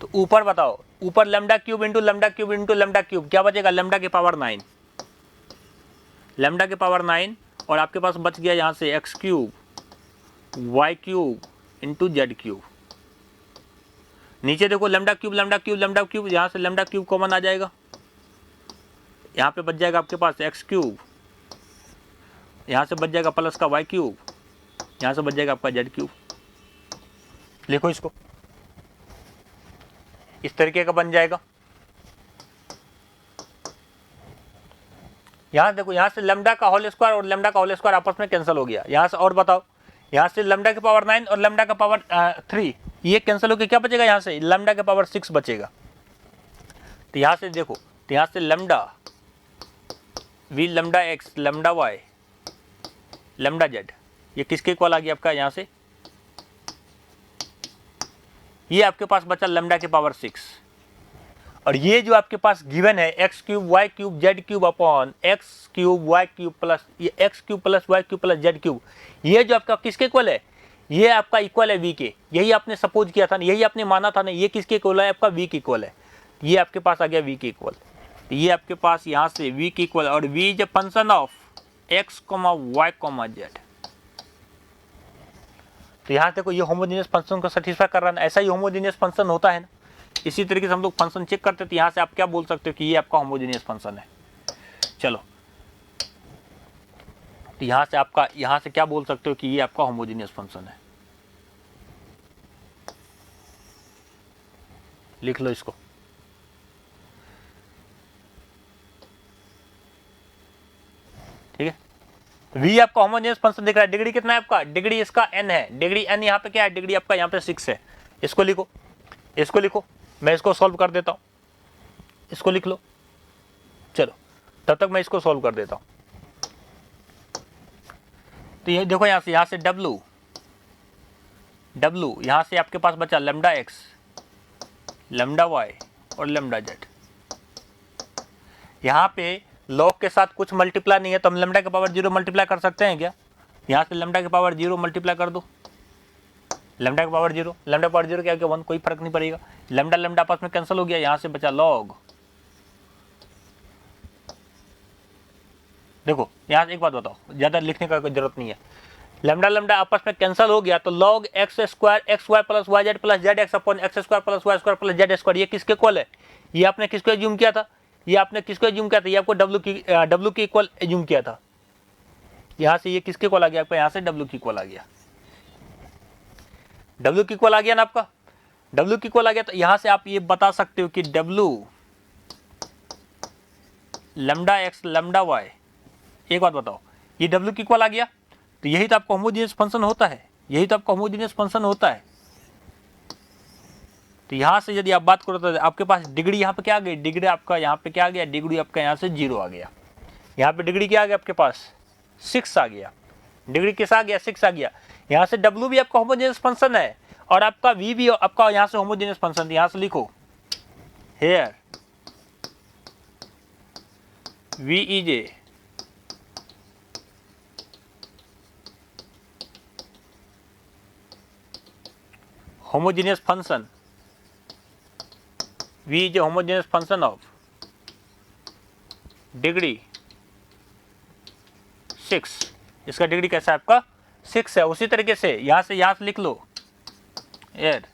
S1: तो ऊपर बताओ, ऊपर lambda cube into lambda cube into lambda cube, क्या बचेगा, लैम्डा के पावर 9, लैम्डा के पावर 9, और आपके पास बच गया यहाँ से x cube y cube into z cube. नीचे देखो lambda cube lambda cube lambda cube, यहाँ से लैम्डा क्यूब कॉमन आ जाएगा, यहाँ पे बच जाएगा आपके पास एक्स क्यूब, यहाँ से बच जाएगा प्लस का वाई क्यूब, यहाँ से बच जाएगा आपका जेड क्यूब। लिखो इसको, इस तरीके का बन जाएगा। यहाँ देखो, यहाँ से लैम्डा का होल स्क्वायर और लैम्डा का होल स्क्वायर आपस में कैंसिल हो गया। यहाँ से और बताओ, यहाँ से लैम्डा के पावर 9 और लैम्डा का पावर 3 ये कैंसिल होकर क्या बचेगा, यहाँ से लैम्डा के पावर 6 बचेगा। तो यहाँ से देखो, तो यहाँ से lambda v lambda x lambda y lambda z, ये किसके इक्वल आ गया आपका, यहाँ से ये आपके पास बचा लैम्डा के पावर 6, और ये जो आपके पास गिवन है x cube y cube z cube upon x cube y cube plus ये x cube plus y cube plus z cube, ये जो आपका किसके इक्वल है, ये आपका इक्वल है वी के। यही आपने सपोज किया था ना, यही आपने माना था ना, ये किसके इक्वल है, आपका वी के इक्वल है। ये आपके पास आ गया वी के इक्वल, ये आपके पास यहाँ से वी के इक्वल, और v is a function of x comma y comma z. तो यहाँ देखो, ये होमोजेनियस फंक्शन को सेटिस्फाई कर रहा है, ऐसा ही होमोजेनियस फंक्शन होता है ना। इसी तरीके से हम लोग फंक्शन चेक करते थे, यहाँ से आप क्या बोल सकते हो कि ये आपका होमोजेनियस फंक्शन है। चलो, तो यहाँ से आपका, यहाँ से क्या बोल सकते हो कि ये आपका होमोजेनियस फंक्शन है। लिख लो इसको, ठीक है। v आपका होमोजेनियस फंक्शन दिख रहा है, डिग्री कितना है आपका, डिग्री इसका n है, डिग्री n यहाँ पे क्या है, डिग्री आपका यहाँ पे 6 है। इसको लिखो, इसको लिखो, मैं इसको सॉल्व कर देता हूँ, इसको लिख लो। चलो तब तक मैं इसको सॉल्व कर देता हूँ। तो ये देखो, यहाँ से w यहाँ से आपके पास बचा लैम्डा एक्स लैम्डा वाई और लैम्डा जेड। यहाँ पे लॉग के साथ कुछ मल्टीप्लाई नहीं है, तो हम लैम्डा के पावर 0 मल्टीप्लाई कर सकते हैं क्या, यहाँ से लैम्डा के पावर 0 मल्टीप्लाई कर दो, लैम्डा के पावर 0, लैम्डा पावर 0 क्या हो गया 1, कोई फर्क नहीं पड़ेगा, लैम्डा लैम्डा आपस में कैंसिल हो गया, यहाँ से बचा लॉग। देखो यहाँ से एक बात बताओ, ज़्यादा लिखने का कोई जरूरत नहीं है, लैम्डा लैम्डा आपस में कैंसिल हो गया, तो log x square x y plus y z plus z x upon x square plus y square plus z square, ये किसके इक्वल है, ये आपने किसको एज्यूम किया था, ये आपने किसको एज्यूम किया था, ये आपको डब्ल्यू की इक्वल एज्यूम किया था। यहाँ से ये किसके इक्वल आ गया आपका, यहाँ से डब्ल्यू की इक्वल आ गया, डब्ल्यू की इक्वल आ गया ना आपका, डब्ल्यू की इक्वल आ गया। तो यहाँ से आप ये बता सकते हो कि डब्ल्यू लैम्डा एक्स लैम्डा वाई, एक बात बताओ, ये डब्ल्यू की इक्वल आ गया, तो यही तो आपका होमोजेनियस फंक्शन होता है, यही तो आपका होमोजेनियस फंक्शन होता है। तो यहाँ से यदि आप बात करो तो आपके पास डिग्री यहाँ पे क्या आ गई, डिग्री आपका यहाँ पे क्या आ गया, डिग्री आपका यहाँ से 0 आ गया, यहाँ पे डिग्री क्या आ गया आपके पास 6 आ गया, डिग्री किस आ गया 6 आ गया। यहाँ से W भी आपका होमोजेनियस फंक्शन है, और आपका V भी आपका यहाँ से होमोजेनियस फंक्शन, यहाँ से लिखो here V is a homogeneous function, V is a homogeneous function of degree 6, इसका डिग्री कैसा है आपका 6 है। उसी तरीके से यहाँ से लिख लो here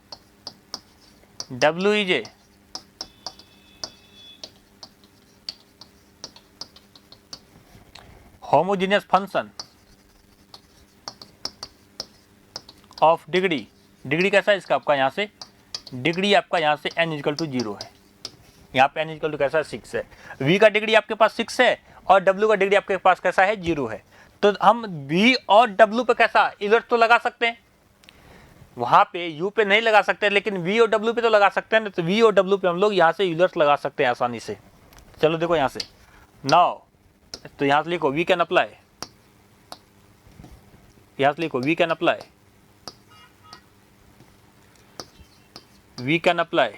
S1: W is a homogeneous function of degree, degree कैसा है इसका आपका, यहाँ से डिग्री आपका यहाँ से n इक्वल टू 0 है, यहाँ पे n इक्वल टू कैसा है 6 है, v का डिग्री आपके पास 6 है और w का डिग्री आपके पास कैसा है 0 है। तो हम v और w पे कैसा इलर्ट तो लगा सकते हैं, वहाँ पे u पे नहीं लगा सकते लेकिन v और w पे तो लगा सकते हैं ना, तो v और w पे हम लोग यहाँ से इलर्ट लगा सकते हैं आसानी से। चलो देखो यहाँ से नाउ, तो यहाँ से लिखो वी कैन अप्लाई, यहाँ से लिखो we can apply, we can apply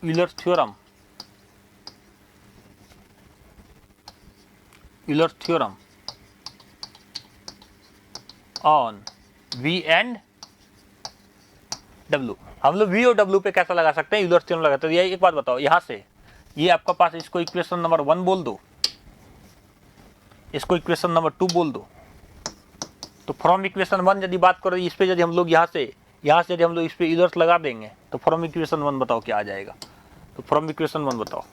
S1: Euler's theorem, Euler's theorem on V and W। हम लोग V और W पे कैसा लगा सकते हैं, Euler's theorem लगाते हैं। ये एक बात बताओ, यहाँ से ये आपका पास इसको इक्वेशन नंबर 1 बोल दो, इसको इक्वेशन नंबर 2 बोल दो। तो फ्रॉम इक्वेशन 1 यदि बात करो, इस पे यदि हम लोग यहाँ से यदि हम लोग इस पे Euler's लगा देंगे तो फ्रॉम इक्वेशन 1 बताओ क्या आ जाएगा। तो फ्रॉम इक्वेशन 1 बताओ,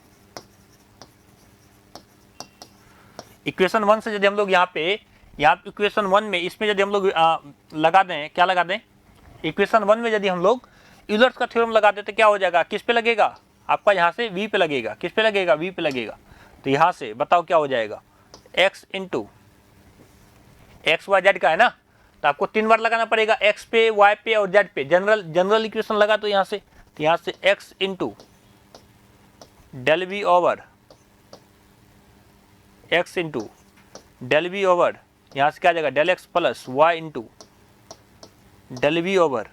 S1: इक्वेशन 1 से यदि हम लोग यहाँ इक्वेशन 1 में इसमें यदि हम लोग लगा दें, क्या लगा दें, इक्वेशन 1 में यदि हम लोग यूलर्स का थ्योरम लगा दें तो क्या हो जाएगा, किस पे लगेगा आपका, यहाँ से v पे लगेगा, किस पे लगेगा, v पे लगेगा। तो यहाँ से बताओ क्या हो जाएगा, x into x y z का है ना, तो आपको 3 बार लगाना पड़ेगा, x पे, y पे और z पे। जनरल इक्वेशन लगा तो यहाँ से x into del v over x into del v over, यहाँ से क्या आ जाएगा del x plus y into del v over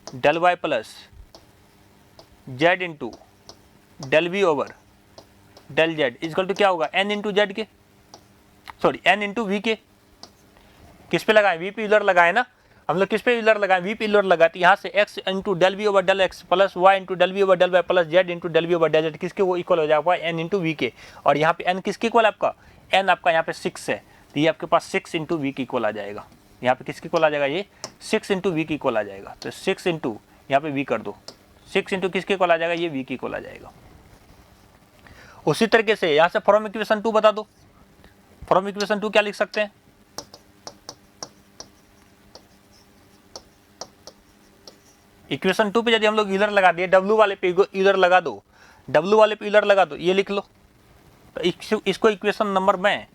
S1: del y plus z into del v over del z equal to क्या होगा n इंटू जेड के, sorry n into v के। किस पे लगाए, v पे यूलर लगाए ना हम लोग, किस पे यूलर लगाए, v पे यूलर लगाए। तो यहाँ से x into del v over del x plus y into del v over del y plus z into del v over del z किसके वो इक्वल हो जाएगा n इंटू वी के। और यहाँ पे n किसके इक्वल है आपका, n आपका यहाँ पे 6 है, तो ये आपके पास 6 इंटू वी के इक्वल आ जाएगा। यहाँ पे किसके इक्वल आ जाएगा, ये 6 इंटू वी के इक्वल आ जाएगा। तो 6 इंटू यहाँ पे v कर दो, 6 इंटू किसके इक्वल आ जाएगा, ये v के इक्वल आ जाएगा। उसी तरीके से यहाँ से फ्रॉम इक्वेशन 2 बता दो, फ्रॉम इक्वेशन 2 क्या लिख सकते हैं, इक्वेशन 2 पे यदि हम लोग यूलर लगा दिए, W वाले पे यूलर लगा दो, W वाले पे यूलर लगा दो, ये लिख लो। तो इसको इक्वेशन नंबर, मैं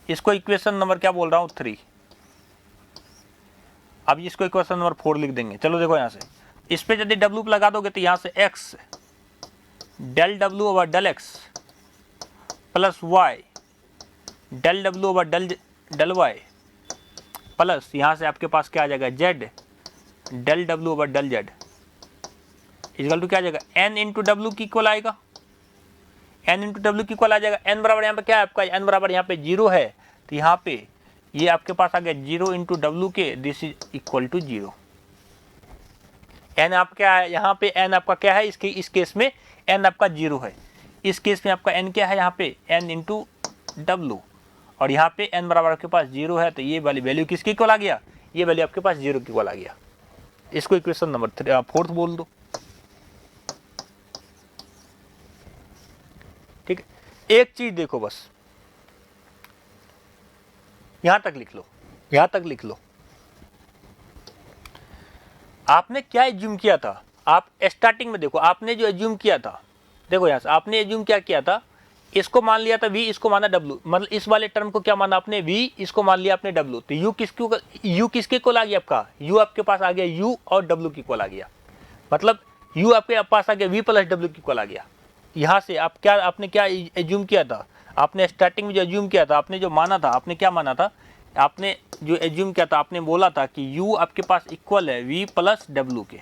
S1: इसको इक्वेशन नंबर क्या बोल रहा हूँ 3, अब इसको इक्वेशन नंबर 4 लिख देंगे। चलो देखो यहाँ से इस पे यदि W लगा दोगे तो यहाँ से x del W over del x plus y del W over del y plus यहाँ से आपके पास क्या आ जाएगा z del W over del z equal to क्या आ जाएगा n इंटू डब्ल्यू की इक्वल आएगा, n इंटू डब्ल्यू की इक्वल आ जाएगा। n बराबर यहाँ पे क्या है आपका, n बराबर यहाँ पे 0 है, तो यहाँ पे ये आपके पास आ गया 0 इंटू डब्ल्यू के, this is equal to 0। n आप क्या है यहाँ पे, n आपका क्या है इस केस में n आपका 0 है, इस केस में आपका n क्या है यहाँ पे n इंटू डब्ल्यू, और यहाँ पे n बराबर आपके पास 0 है, तो ये वाली वैल्यू किसकी इक्वल आ गया, ये वैल्यू आपके पास 0 की इक्वल आ गया। इसको इक्वेशन नंबर 4 बोल दो, ठीक है। एक चीज देखो बस, यहां तक लिख लो, यहां तक लिख लो, आपने क्या एज्यूम किया था, आप स्टार्टिंग में देखो आपने जो एज्यूम किया था, देखो यहां से आपने एज्यूम क्या किया था, इसको मान लिया था v, इसको माना w, मतलब इस वाले टर्म को क्या माना आपने v, इसको मान लिया आपने w। तो u किसके इक्वल आ गया आपका, u आपके पास आ गया u और w की इक्वल आ गया, मतलब u आपके पास आ गया v प्लस w की इक्वल आ गया। यहाँ से आप क्या, आपने क्या एज्यूम किया था, आपने स्टार्टिंग में जो एज्यूम किया था, आपने जो माना था, आपने क्या माना था, आपने जो एज्यूम किया था, आपने बोला था कि u आपके पास इक्वल है v प्लस w के।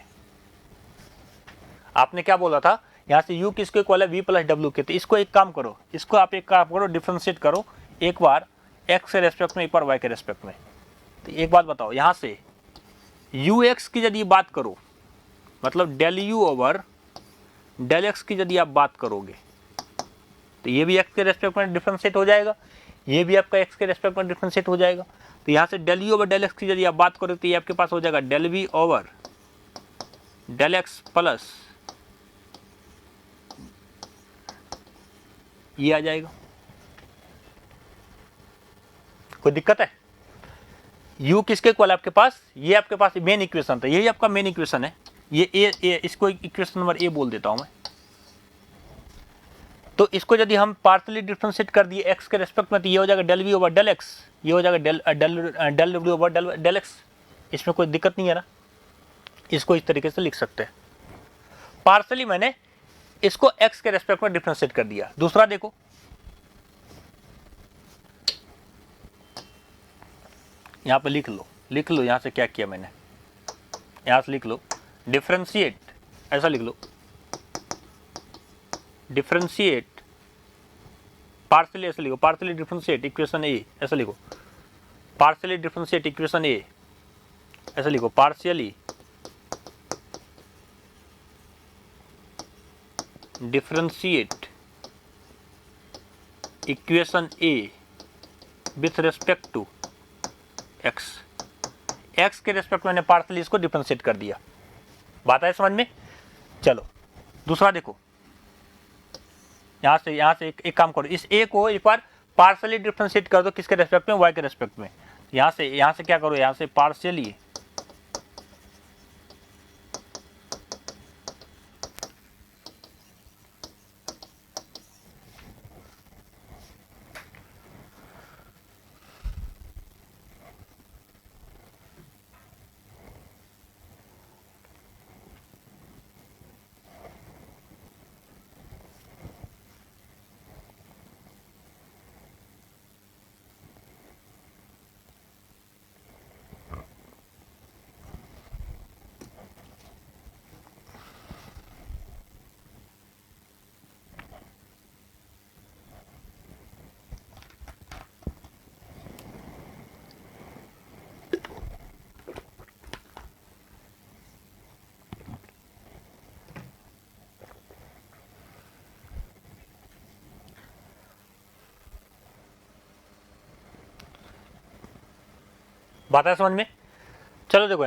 S1: आपने क्या बोला था, यहाँ से u किसको इक्वल है v प्लस w के। तो इसको एक काम करो, इसको आप एक काम करो, डिफ्रेंशिएट करो, एक बार x के रेस्पेक्ट में, एक बार y के रेस्पेक्ट में। तो एक बात बताओ, यहाँ से ux की यदि बात करो, मतलब del u over del x की यदि आप बात करोगे तो ये भी x के रेस्पेक्ट में डिफ्रेंशिएट हो जाएगा, ये भी आपका x के रेस्पेक्ट में डिफ्रेंशिएट हो जाएगा। तो यहाँ से del u over del x की यदि आप बात करोगे तो ये आपके पास हो जाएगा del v over del x plus ये आ जाएगा। कोई दिक्कत है? u किसके इक्वल है आपके पास? ये आपके पास मेन इक्वेशन था, यही आपका मेन इक्वेशन है। ये ए इसको इक्वेशन नंबर ए बोल देता हूं मैं। तो इसको यदि हम पार्शियली डिफरेंशिएट कर दिए x के रेस्पेक्ट में, तो ये हो जाएगा del v over del x, ये हो जाएगा del w over del x। इसमें कोई दिक्कत नहीं है ना, इसको इस तरीके से लिख सकते हैं। पार्शियली मैंने इसको x के रेस्पेक्ट में डिफरेंशिएट कर दिया। दूसरा देखो, यहां पे लिख लो यहां से क्या किया मैंने, यहां से लिख लो डिफरेंशिएट, ऐसा लिख लो डिफरेंशिएट पार्शियली, ऐसे लिखो पार्शियली डिफरेंशिएट इक्वेशन ए, ऐसा लिखो पार्शियली डिफरेंशिएट इक्वेशन ए, ऐसा लिखो partially differentiate equation a with respect to x। x के रेस्पेक्ट में मैंने पार्शियली इसको डिफरेंशिएट कर दिया। बात है समझ में? चलो दूसरा देखो, यहां से एक काम करो, इस a को एक बार पार्शियली डिफरेंशिएट कर दो, किसके रेस्पेक्ट में? y के रेस्पेक्ट में। यहां से क्या करो, यहां से पार्शियली बात है समझ में? चलो देखो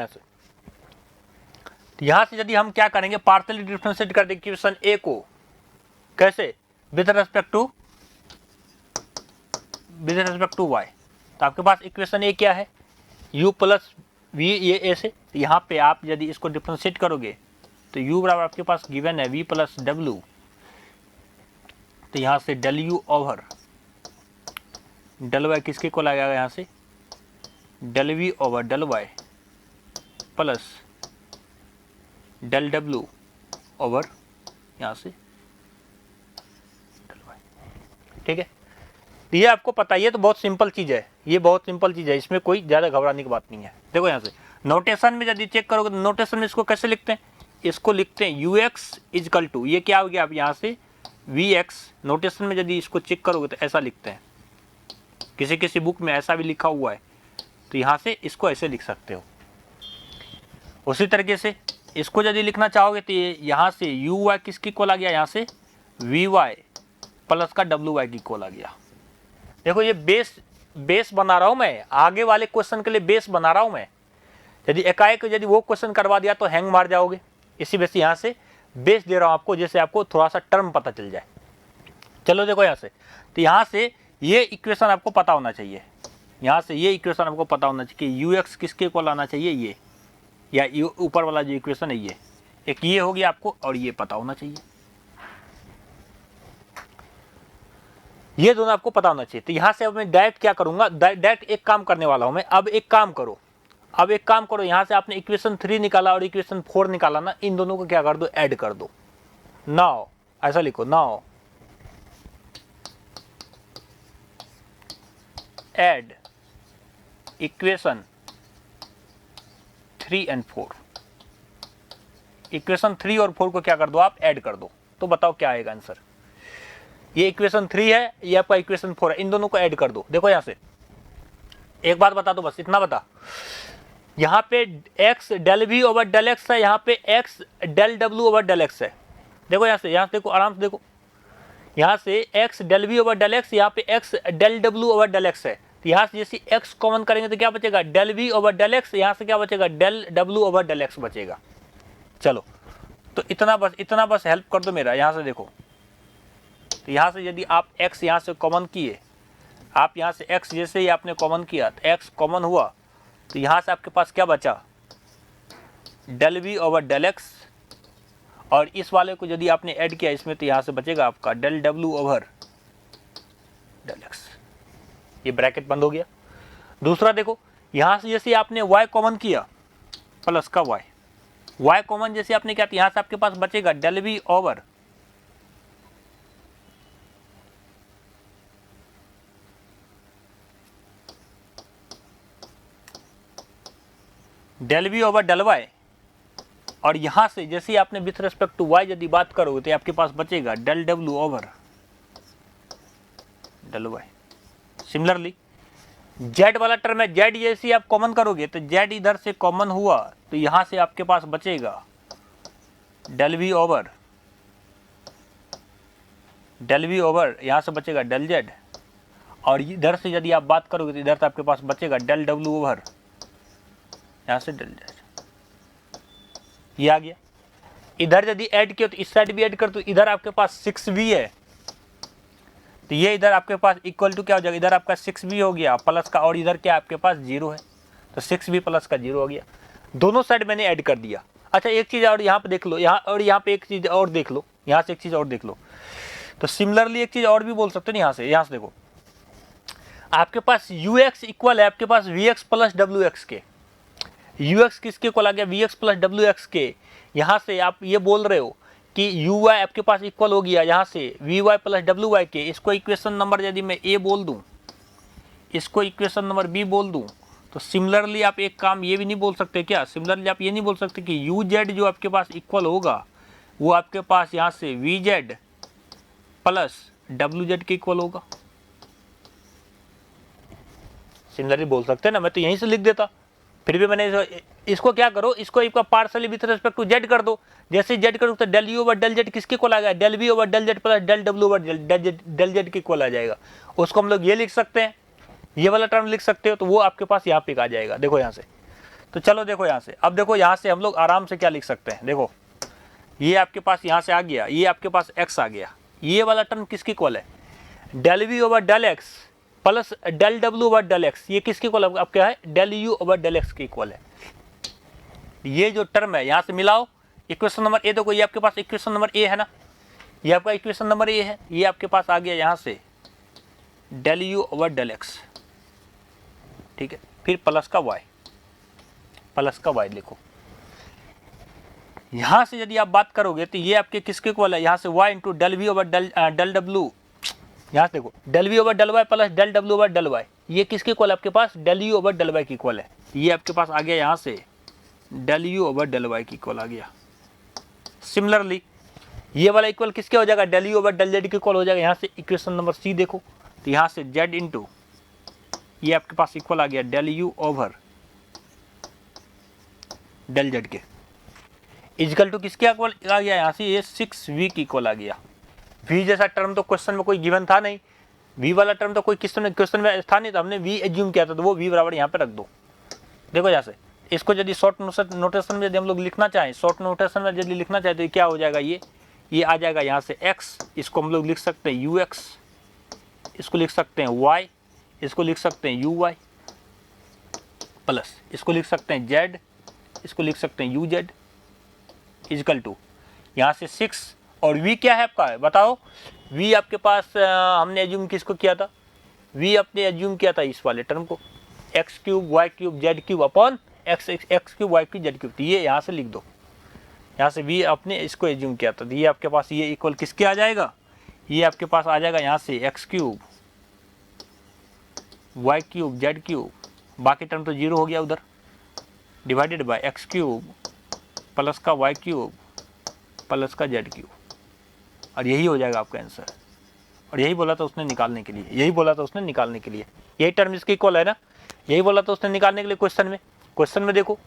S1: यहां से यदि हम क्या करेंगे, पार्शियली डिफरेंशिएट कर देंगे इक्वेशन ए को, कैसे? With respect to y। तो आपके पास इक्वेशन ए क्या है? u प्लस वी, ये ए से, यहां पे आप यदि इसको डिफरेंशिएट करोगे तो u बराबर आपके पास गिवन है v प्लस डब्ल्यू, तो यहां से del u over del y किसके को लगाएगा, यहां से del v over del y plus del w over यहाँ से डेल y। ठीक है, तो ये आपको पता है, ये तो बहुत सिंपल चीज़ है, ये बहुत सिंपल चीज़ है, इसमें कोई ज़्यादा घबराने की बात नहीं है। देखो यहाँ से नोटेशन में यदि चेक करोगे तो नोटेशन में इसको कैसे लिखते हैं? इसको लिखते हैं ux इजकल टू, ये क्या हो गया आप यहाँ से vx। नोटेशन में यदि इसको चेक करोगे तो ऐसा लिखते हैं, किसी किसी बुक में ऐसा भी लिखा हुआ है, तो यहाँ से इसको ऐसे लिख सकते हो। उसी तरीके से इसको यदि लिखना चाहोगे तो यहाँ से यू वाई किसकी इक्वल आ गया, यहाँ से वी वाई प्लस का डब्ल्यू वाई की इक्वल आ गया। देखो ये बेस बना रहा हूँ मैं, आगे वाले क्वेश्चन के लिए बेस बना रहा हूँ मैं। यदि एकाएक यदि वो क्वेश्चन करवा दिया तो हैंग मार जाओगे, इसी वजह से यहाँ से बेस दे रहा हूँ आपको, जैसे आपको थोड़ा सा टर्म पता चल जाए। चलो देखो यहाँ से, तो यहाँ से ये इक्वेशन आपको पता होना चाहिए, यहाँ से ये इक्वेशन आपको पता होना चाहिए कि यू एक्स किसके इक्वल आना चाहिए, ये या ऊपर वाला जो इक्वेशन है ये, एक ये हो गया आपको, और ये पता होना चाहिए, ये दोनों आपको पता होना चाहिए। तो यहाँ से अब मैं डायरेक्ट क्या करूंगा, डायरेक्ट एक काम करने वाला हूं मैं। अब एक काम करो, यहाँ से आपने इक्वेशन 3 निकाला और इक्वेशन 4 निकाला ना, इन दोनों को क्या कर दो, ऐड कर दो। नाउ ऐसा लिखो, now add equation 3 and 4। Equation 3 और 4 को क्या कर दो, आप ऐड कर दो, तो बताओ क्या आएगा आंसर। ये इक्वेशन 3 है, ये आपका इक्वेशन 4 है, इन दोनों को ऐड कर दो। देखो यहां से एक बात बता दो, बस इतना बता, यहां पे x del v over del x है, यहां पे x del w over del x है। देखो यहां से देखो, आराम से देखो, यहां से x del v over del x, यहां पे x del w over del x है। तो यहाँ से जैसे x कॉमन करेंगे तो क्या बचेगा, del v over del x, यहाँ से क्या बचेगा, del w over del x बचेगा। चलो तो इतना बस हेल्प कर दो मेरा। यहाँ से देखो तो यहाँ से यदि आप x यहाँ से कॉमन किए, आप यहाँ से x जैसे ही आपने कॉमन किया तो x कॉमन हुआ, तो यहाँ से आपके पास क्या बचा, del v over del x, और इस वाले को यदि आपने ऐड किया इसमें तो यहाँ से बचेगा आपका del w over del x। ये ब्रैकेट बंद हो गया। दूसरा देखो, यहाँ से जैसे आपने y कॉमन किया प्लस का y कॉमन जैसे आपने किया तो यहाँ से आपके पास बचेगा del v over del v over del y, और यहाँ से जैसे आपने विथ रेस्पेक्ट टू y यदि बात करोगे तो आपके पास बचेगा del w over del y। Similarly z वाला टर्म है, z जैसे आप कॉमन करोगे तो z इधर से कॉमन हुआ तो यहाँ से आपके पास बचेगा डेल v ओवर यहाँ से बचेगा डेल z, और इधर से यदि आप बात करोगे तो इधर से आपके पास बचेगा डेल w ओवर यहाँ से डेल z। ये आ गया। इधर यदि ऐड किया तो इस साइड भी ऐड कर, तो इधर आपके पास 6v है, तो ये इधर आपके पास इक्वल टू क्या हो जाएगा, इधर आपका 6v हो गया प्लस का, और इधर क्या आपके पास 0 है, तो 6v प्लस का 0 हो गया। दोनों साइड मैंने ऐड कर दिया। अच्छा एक चीज़ और यहाँ पे देख लो, यहाँ पे एक चीज़ और देख लो, यहाँ से एक चीज़ और देख लो। तो सिमिलरली एक चीज़ और भी बोल सकते हो ना, यहाँ से देखो, आपके पास ux इक्वल है आपके पास vx प्लस wx के। ux किसके इक्वल आ गया, vx प्लस wx के। यहाँ से आप ये बोल रहे हो कि uy आपके पास इक्वल हो गया यहाँ से vy प्लस wy के। इसको इक्वेशन नंबर यदि मैं a बोल दूँ, इसको इक्वेशन नंबर b बोल दूँ, तो सिमिलरली आप एक काम ये भी नहीं बोल सकते क्या, सिमिलरली आप ये नहीं बोल सकते कि uz जो आपके पास इक्वल होगा वो आपके पास यहाँ से vz प्लस wz के इक्वल होगा। सिमिलरली बोल सकते हैं ना, मैं तो यहीं से लिख देता, फिर भी मैंने इसको क्या करो, इसको एक partially with respect to z कर दो। जैसे z करो तो del u over del z किसके इक्वल आ गया, del v over del z plus del w over del z के इक्वल आ जाएगा। उसको हम लोग ये लिख सकते हैं, ये वाला टर्म लिख सकते हो, तो वो आपके पास यहाँ पे आ जाएगा। देखो यहाँ से, तो चलो देखो यहाँ से, अब देखो यहाँ से हम लोग आराम से क्या लिख सकते हैं, देखो ये आपके पास यहाँ से आ गया, ये आपके पास x आ गया, ये वाला टर्म किसके इक्वल है, del v over del x plus del w over del x। ये किसके इक्वल अब क्या है, del u over del x के इक्वल है। ये जो टर्म है यहाँ से मिलाओ, इक्वेशन नंबर ए देखो, ये आपके पास इक्वेशन नंबर ए है ना, ये आपका इक्वेशन नंबर ए है, ये आपके पास आ गया यहाँ से del u over del x, ठीक है। फिर प्लस का y लिखो। यहाँ से यदि आप बात करोगे तो ये आपके किसके इक्वल है, यहाँ से y into del v over del w, यहाँ से देखो del v over del y plus del w over del y, ये किसके इक्वल है आपके पास, del u over del y के इक्वल है। ये आपके पास आ गया यहाँ से del u over del y के इक्वल आ गया। सिमिलरली ये वाला इक्वल किसके हो जाएगा, del u over del z के इक्वल हो जाएगा। यहाँ से इक्वेशन नंबर सी देखो, तो यहाँ से z इंटू ये आपके पास इक्वल आ गया del u over del z के, इक्वल टू किसके इक्वल आ गया, यहाँ से ये 6v के इक्वल आ गया। v जैसा टर्म तो क्वेश्चन में कोई गिवन था नहीं, v वाला टर्म तो कोई क्वेश्चन में था नहीं, तो हमने v एज्यूम किया था, तो वो v बराबर यहाँ पे रख दो। देखो यहाँ से इसको यदि शॉर्ट नोटेशन में यदि हम लोग लिखना चाहें, शॉर्ट नोटेशन में यदि लिखना चाहें तो क्या हो जाएगा, ये आ जाएगा यहाँ से x, इसको हम लोग लिख सकते हैं ux, इसको लिख सकते हैं y, इसको लिख सकते हैं uy प्लस इसको लिख सकते हैं z, इसको लिख सकते हैं uz इक्वल टू यहाँ से 6, और v क्या है आपका, बताओ v आपके पास हमने एज्यूम किसको किया था, v अपने एज्यूम किया था इस वाले टर्म को, x cube y cube z cube upon x cube y cube z cube, तो ये यहाँ से लिख दो। यहाँ से v अपने इसको एज्यूम किया था, तो ये आपके पास ये इक्वल किसके आ जाएगा, ये आपके पास आ जाएगा यहाँ से x cube y cube z cube, बाकी टर्म तो 0 हो गया उधर, divided by x cube plus का y क्यूब प्लस का z क्यूब, और यही हो जाएगा आपका आंसर। और यही बोला था उसने निकालने के लिए, यही टर्म इसके इक्वल है ना, यही बोला था उसने निकालने के लिए क्वेश्चन में देखो।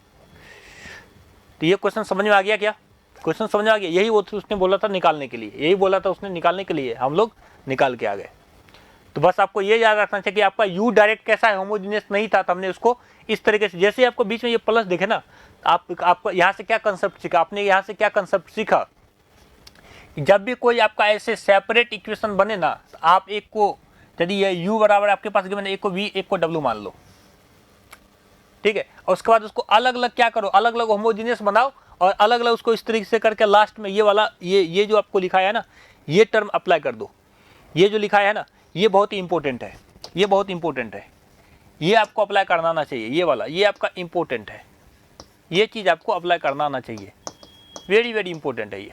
S1: तो ये क्वेश्चन समझ में आ गया क्या, क्वेश्चन समझ में आ गया, यही वो उसने बोला था निकालने के लिए, यही बोला था उसने निकालने के लिए, हम लोग निकाल के आ गए। तो बस आपको ये याद रखना चाहिए कि आपका u डायरेक्ट कैसा है, होमोजेनियस नहीं था, तो हमने उसको इस तरीके से, जैसे आपको बीच में ये प्लस दिखे ना, आपको यहाँ से क्या कंसेप्ट सीखा आपने, यहाँ से क्या कंसेप्ट सीखा जब भी कोई आपका ऐसे सेपरेट इक्वेशन बने ना, तो आप एक को, यदि ये u बराबर आपके पास गिवन, एक को v एक को w मान लो, ठीक है। और उसके बाद उसको अलग अलग क्या करो, अलग अलग होमोजीनियस बनाओ और अलग अलग उसको इस तरीके से करके लास्ट में ये वाला ये जो आपको लिखा है ना, ये टर्म अप्लाई कर दो। ये जो लिखा है ना, ये बहुत ही इंपॉर्टेंट है, ये बहुत इंपॉर्टेंट है, ये आपको अप्लाई करना आना चाहिए। ये वाला ये आपका इंपॉर्टेंट है, ये चीज़ आपको अप्लाई करना आना चाहिए, वेरी वेरी इंपॉर्टेंट है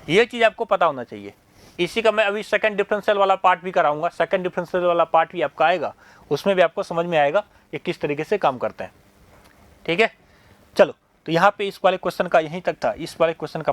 S1: ये चीज़ आपको पता होना चाहिए। इसी का मैं अभी सेकंड डिफरेंशियल वाला पार्ट भी कराऊंगा, सेकंड डिफरेंशियल वाला पार्ट भी आपका आएगा, उसमें भी आपको समझ में आएगा ये किस तरीके से काम करते हैं, ठीक है। चलो, तो यहाँ पे इस वाले क्वेश्चन का यहीं तक था, इस वाले क्वेश्चन का